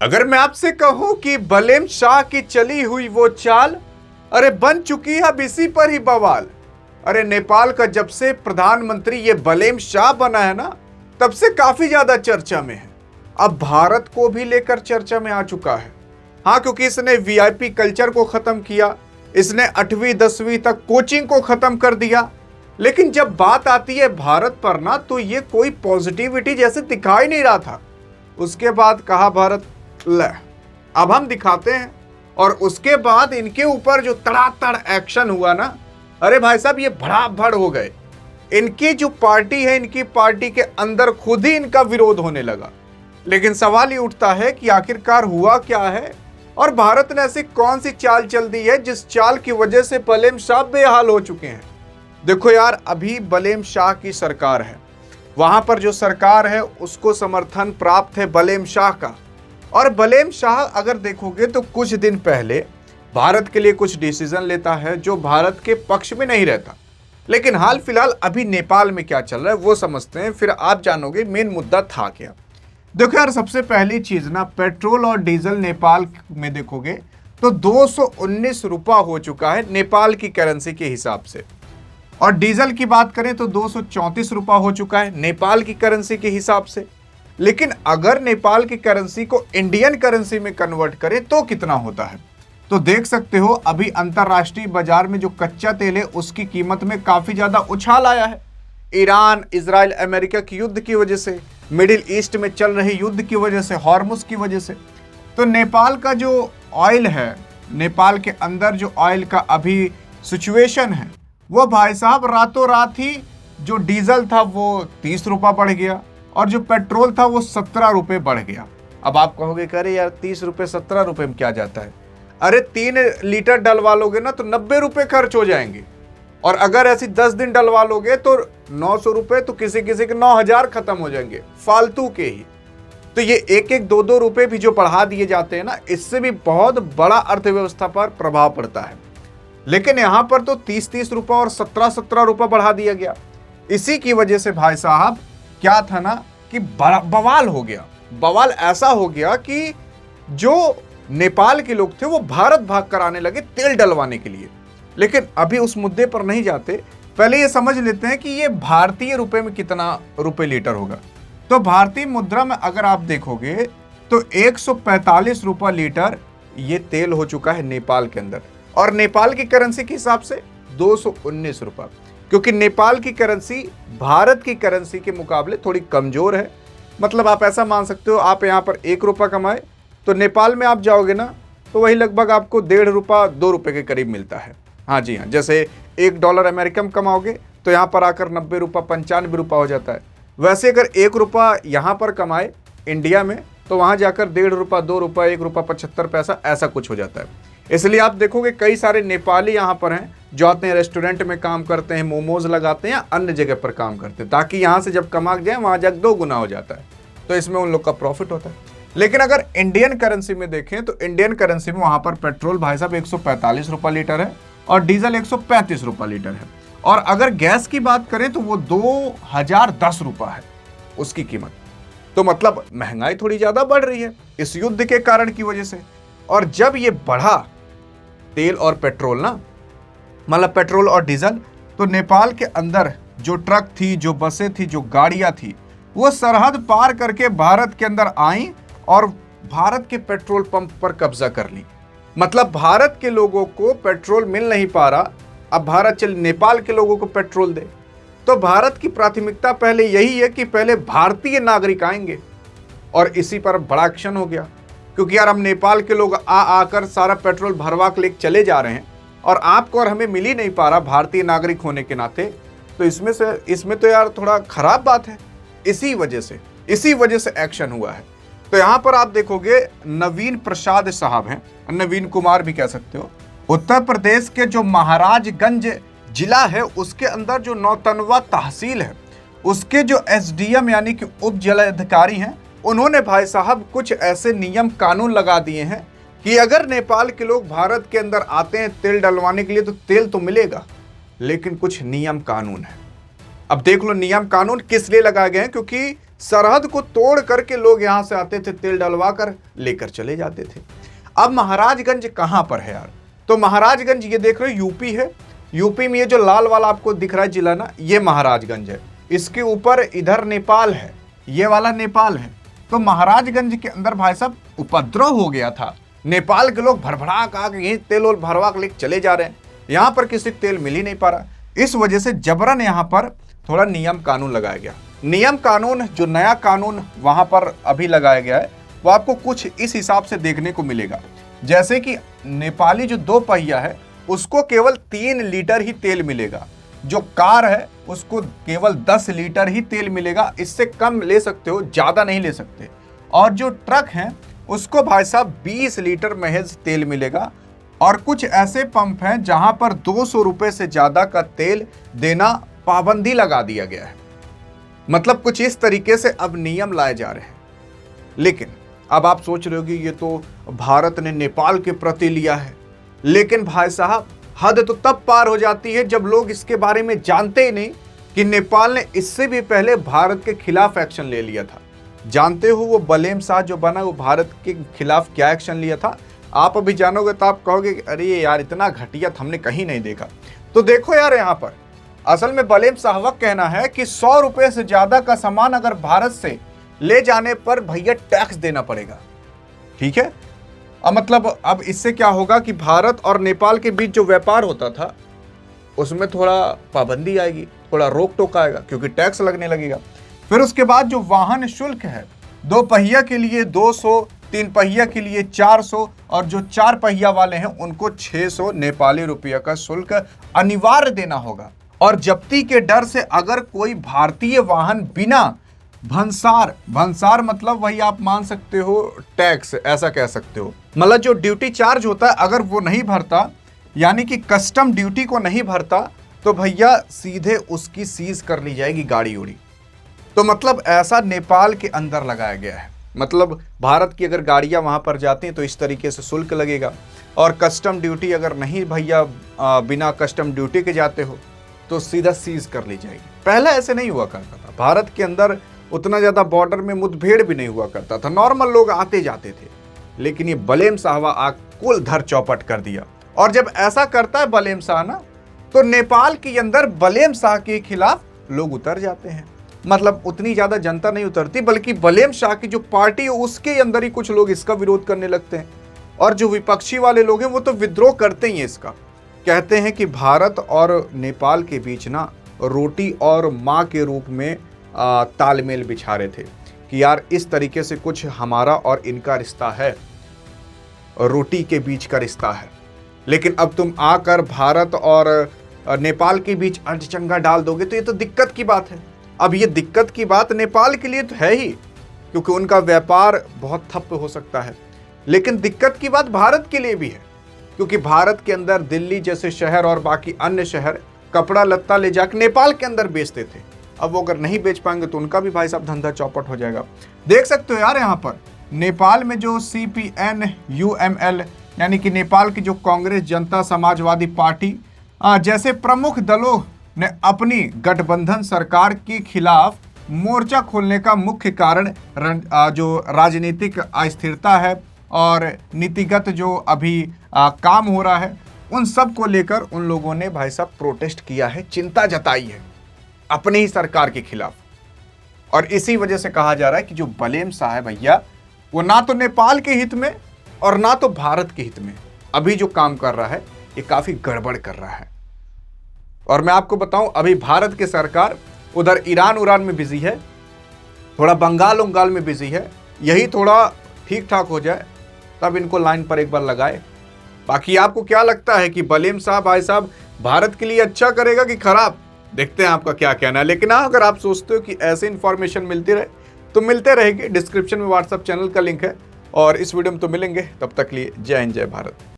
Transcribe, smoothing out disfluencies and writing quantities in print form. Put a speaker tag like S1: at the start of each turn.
S1: अगर मैं आपसे कहूं कि बलेम शाह की चली हुई वो चाल, अरे बन चुकी है अब इसी पर ही बवाल। अरे नेपाल का जब से प्रधानमंत्री ये बलेम शाह बना है ना, तब से काफी ज्यादा चर्चा में है। अब भारत को भी लेकर चर्चा में आ चुका है। हाँ, क्योंकि इसने वीआईपी कल्चर को खत्म किया, इसने 8वीं 10वीं तक कोचिंग को खत्म कर दिया। लेकिन जब बात आती है भारत पर ना, तो ये कोई पॉजिटिविटी जैसे दिखाई नहीं रहा था। उसके बाद कहा भारत ले अब हम दिखाते हैं, और उसके बाद इनके ऊपर जो तड़ातड़ एक्शन हुआ ना, अरे भाई साहब ये भड़ाभड़ हो गए। इनकी जो पार्टी है, इनकी पार्टी के अंदर खुद ही इनका विरोध होने लगा। लेकिन सवाल ये उठता है कि आखिरकार हुआ क्या है, और भारत ने ऐसी कौन सी चाल चल दी है जिस चाल की वजह से बलेम शाह बेहाल हो चुके हैं। देखो यार, अभी बलेम शाह की सरकार है, वहां पर जो सरकार है उसको समर्थन प्राप्त है बलेम शाह का। और बलेम शाह अगर देखोगे तो कुछ दिन पहले भारत के लिए कुछ डिसीजन लेता है जो भारत के पक्ष में नहीं रहता। लेकिन हाल फिलहाल अभी नेपाल में क्या चल रहा है वो समझते हैं, फिर आप जानोगे मेन मुद्दा था क्या। देखो यार, सबसे पहली चीज ना, पेट्रोल और डीजल नेपाल में देखोगे तो 219 रुपया हो चुका है नेपाल की करेंसी के हिसाब से। और डीजल की बात करें तो 234 रुपया हो चुका है नेपाल की करेंसी के हिसाब से। लेकिन अगर नेपाल की करेंसी को इंडियन करेंसी में कन्वर्ट करें तो कितना होता है, तो देख सकते हो अभी अंतरराष्ट्रीय बाजार में जो कच्चा तेल है उसकी कीमत में काफी ज्यादा उछाल आया है। ईरान, इजराइल, अमेरिका की युद्ध की वजह से, मिडिल ईस्ट में चल रहे युद्ध की वजह से, हॉर्मुज की वजह से। तो नेपाल का जो ऑयल है, नेपाल के अंदर जो ऑयल का अभी सिचुएशन है, वो भाई साहब रातों रात ही जो डीजल था वो 30 रुपया बढ़ गया, और जो पेट्रोल था वो 17 रुपये बढ़ गया। अब आप कहोगे कि अरे यार 30 रुपये 17 रुपये में क्या जाता है। अरे 3 लीटर डलवा लोगे ना तो 90 रुपये खर्च हो जाएंगे, और अगर ऐसी 10 दिन डलवा लोगे तो 900 रुपये, तो किसी किसी के 9000 खत्म हो जाएंगे फालतू के ही। तो ये 1-1, 2-2 रुपये भी जो बढ़ा दिए जाते हैं ना, इससे भी बहुत बड़ा अर्थव्यवस्था पर प्रभाव पड़ता है। लेकिन यहाँ पर तो 30-30 रुपये और 17-17 रुपये बढ़ा दिया गया। इसी की वजह से भाई साहब क्या था ना कि बवाल हो गया। बवाल ऐसा हो गया कि जो नेपाल के लोग थे वो भारत भाग कर आने लगे तेल डलवाने के लिए। लेकिन अभी उस मुद्दे पर नहीं जाते, पहले ये समझ लेते हैं कि ये भारतीय रुपए में कितना रुपए लीटर होगा। तो भारतीय मुद्रा में अगर आप देखोगे तो 145 रुपये लीटर ये तेल हो चुका है नेपाल के अंदर, और नेपाल की करेंसी के हिसाब से 219 रुपये, क्योंकि नेपाल की करेंसी भारत की करेंसी के मुकाबले थोड़ी कमजोर है। मतलब आप ऐसा मान सकते हो, आप यहाँ पर 1 रुपया कमाए तो नेपाल में आप जाओगे ना तो वही लगभग आपको 1.5 रुपया 2 रुपये के करीब मिलता है। हाँ जी हाँ, जैसे $1 अमेरिका में कमाओगे तो यहाँ पर आकर 90 रुपया 95 रुपया हो जाता है। वैसे अगर 1 रुपया यहाँ पर कमाए इंडिया में तो वहाँ जाकर 1.5 रुपया 2 रुपया 1 रुपया 75 पैसा ऐसा कुछ हो जाता है। इसलिए आप देखोगे कई सारे नेपाली यहाँ पर हैं जो आते हैं, रेस्टोरेंट में काम करते हैं, मोमोज लगाते हैं, अन्य जगह पर काम करते हैं, ताकि यहाँ से जब कमा जाए वहाँ जाकर 2 गुना हो जाता है। तो इसमें उन लोग का प्रॉफिट होता है। लेकिन अगर इंडियन करेंसी में देखें तो इंडियन करेंसी में वहाँ पर पेट्रोल भाई साहब 145 रुपये लीटर है, और डीजल 135 रुपये लीटर है। और अगर गैस की बात करें तो वो 2010 रुपये है उसकी कीमत। तो मतलब महंगाई थोड़ी ज़्यादा बढ़ रही है इस युद्ध के कारण की वजह से। और जब ये बढ़ा तेल और पेट्रोल ना, मतलब पेट्रोल और डीजल, तो नेपाल के अंदर जो ट्रक थी, जो बसें थी, जो गाड़ियां थी, वो सरहद पार करके भारत के अंदर आई और भारत के पेट्रोल पंप पर कब्जा कर ली। मतलब भारत के लोगों को पेट्रोल मिल नहीं पा रहा, अब भारत चल नेपाल के लोगों को पेट्रोल दे। तो भारत की प्राथमिकता पहले यही है कि पहले भारतीय नागरिक आएंगे, और इसी पर बड़ा एक्शन हो गया। क्योंकि यार हम नेपाल के लोग आकर सारा पेट्रोल भरवा के लेके चले जा रहे हैं, और आपको और हमें मिल ही नहीं पा रहा भारतीय नागरिक होने के नाते, तो इसमें तो यार थोड़ा खराब बात है। इसी वजह से एक्शन हुआ है। तो यहाँ पर आप देखोगे नवीन प्रसाद साहब हैं, नवीन कुमार भी कह सकते हो, उत्तर प्रदेश के जो महाराजगंज जिला है उसके अंदर जो नौतनवा तहसील है उसके जो एसडीएम यानी कि उप जिलाधिकारी हैं, उन्होंने भाई साहब कुछ ऐसे नियम कानून लगा दिए हैं कि अगर नेपाल के लोग भारत के अंदर आते हैं तेल डलवाने के लिए तो तेल तो मिलेगा, लेकिन कुछ नियम कानून है। अब देख लो नियम कानून किस लिए लगाए गए हैं, क्योंकि सरहद को तोड़ करके लोग यहां से आते थे, तेल डलवा कर लेकर चले जाते थे। अब महाराजगंज कहां पर है यार? तो महाराजगंज ये देख रहे हो यूपी है। यूपी में ये जो लाल वाला आपको दिख रहा है जिला ना, ये महाराजगंज है। इसके ऊपर इधर नेपाल है, ये वाला नेपाल है। तो महाराजगंज के अंदर भाई साहब उपद्रव हो गया था। नेपाल के लोग भरभरा का यही तेल और भरवा के लेकर चले जा रहे हैं, यहाँ पर किसी को तेल मिल ही नहीं पा रहा। इस वजह से जबरन यहाँ पर थोड़ा नियम कानून लगाया गया। नियम कानून, जो नया कानून वहां पर अभी लगाया गया है, वो आपको कुछ इस हिसाब से देखने को मिलेगा। जैसे कि नेपाली जो 2 पहिया है उसको केवल 3 लीटर ही तेल मिलेगा, जो कार है उसको केवल 10 लीटर ही तेल मिलेगा, इससे कम ले सकते हो, ज्यादा नहीं ले सकते। और जो ट्रक है उसको भाई साहब 20 लीटर महज तेल मिलेगा। और कुछ ऐसे पंप हैं जहां पर 200 रुपए से ज्यादा का तेल देना पाबंदी लगा दिया गया है। मतलब कुछ इस तरीके से अब नियम लाए जा रहे हैं। लेकिन अब आप सोच रहे हो कि ये तो भारत ने नेपाल के प्रति लिया है, लेकिन भाई साहब हद तो तब पार हो जाती है जब लोग इसके बारे में जानते ही नहीं कि नेपाल ने इससे भी पहले भारत के खिलाफ एक्शन ले लिया था। जानते हो वो बलेम शाह जो बना, वो भारत के खिलाफ क्या एक्शन लिया था? आप अभी जानोगे तो आप कहोगे अरे यार इतना घटिया हमने कहीं नहीं देखा। तो देखो यार, यहाँ पर असल में बलेम साहब का कहना है कि 100 रुपए से ज्यादा का सामान अगर भारत से ले जाने पर भैया टैक्स देना पड़ेगा। ठीक है, अब मतलब अब इससे क्या होगा कि भारत और नेपाल के बीच जो व्यापार होता था उसमें थोड़ा पाबंदी आएगी, थोड़ा रोक टोक आएगा, क्योंकि टैक्स लगने लगेगा। फिर उसके बाद जो वाहन शुल्क है, 2 पहिया के लिए 200, 3 पहिया के लिए 400 और जो 4 पहिया वाले हैं उनको 600 नेपाली रुपया का शुल्क अनिवार्य देना होगा। और जब्ती के डर से अगर कोई भारतीय वाहन बिना भंसार मतलब वही आप मान सकते हो टैक्स, ऐसा कह सकते हो, मतलब जो ड्यूटी चार्ज होता है अगर वो नहीं भरता, यानी कि कस्टम ड्यूटी को नहीं भरता, तो भैया सीधे उसकी सीज कर ली जाएगी गाड़ी उड़ी। तो मतलब ऐसा नेपाल के अंदर लगाया गया है। मतलब भारत की अगर गाड़ियां वहां पर जाती हैं तो इस तरीके से शुल्क लगेगा, और कस्टम ड्यूटी अगर नहीं भैया बिना कस्टम ड्यूटी के जाते हो तो सीधा सीज कर ली जाएगी। पहले ऐसे नहीं हुआ करता था, भारत के अंदर उतना ज्यादा बॉर्डर में मुठभेड़ भी नहीं हुआ करता था, नॉर्मल लोग आते जाते थे। लेकिन ये बलेम साहब आग कुल धर चौपट कर दिया। और जब ऐसा करता है बलेम शाह ना, तो नेपाल के अंदर बलेम शाह के खिलाफ लोग उतर जाते हैं। मतलब उतनी ज्यादा जनता नहीं उतरती, बल्कि बलेम शाह की जो पार्टी है उसके अंदर ही कुछ लोग इसका विरोध करने लगते हैं। और जो विपक्षी वाले लोग हैं वो तो विद्रोह करते ही हैं इसका। कहते हैं कि भारत और नेपाल के बीच ना रोटी और माँ के रूप में तालमेल बिछा रहे थे कि यार इस तरीके से कुछ हमारा और इनका रिश्ता है, रोटी के बीच का रिश्ता है। लेकिन अब तुम आकर भारत और नेपाल के बीच अड़चंगा डाल दोगे तो ये तो दिक्कत की बात है। अब ये दिक्कत की बात नेपाल के लिए तो है ही, क्योंकि उनका व्यापार बहुत ठप हो सकता है। लेकिन दिक्कत की बात भारत के लिए भी है, क्योंकि भारत के अंदर दिल्ली जैसे शहर और बाकी अन्य शहर कपड़ा लत्ता ले जाकर नेपाल के अंदर बेचते थे। अब वो अगर नहीं बेच पाएंगे तो उनका भी भाई साहब धंधा चौपट हो जाएगा। देख सकते हो यार, यहाँ पर नेपाल में जो CPN UML यानी कि नेपाल की जो कांग्रेस जनता समाजवादी पार्टी जैसे प्रमुख दलों ने अपनी गठबंधन सरकार के खिलाफ मोर्चा खोलने का मुख्य कारण जो राजनीतिक अस्थिरता है और नीतिगत जो अभी काम हो रहा है, उन सब को लेकर उन लोगों ने भाई साहब प्रोटेस्ट किया है, चिंता जताई है अपनी ही सरकार के खिलाफ। और इसी वजह से कहा जा रहा है कि जो बलेम शाह है भैया, वो ना तो नेपाल के हित में और ना तो भारत के हित में अभी जो काम कर रहा है ये काफी गड़बड़ कर रहा है। और मैं आपको बताऊं, अभी भारत की सरकार उधर ईरान में बिजी है, थोड़ा बंगाल में बिजी है। यही थोड़ा ठीक ठाक हो जाए तब इनको लाइन पर एक बार लगाए। बाकी आपको क्या लगता है कि बलेम शाह भाई साहब भारत के लिए अच्छा करेगा कि खराब? देखते हैं आपका क्या कहना है। लेकिन हाँ, अगर आप सोचते हो कि ऐसे इन्फॉर्मेशन मिलती रहे तो मिलते रहेगी। डिस्क्रिप्शन में व्हाट्सएप चैनल का लिंक है, और इस वीडियो में तो मिलेंगे। तब तक लिए जय हिंद, जय भारत।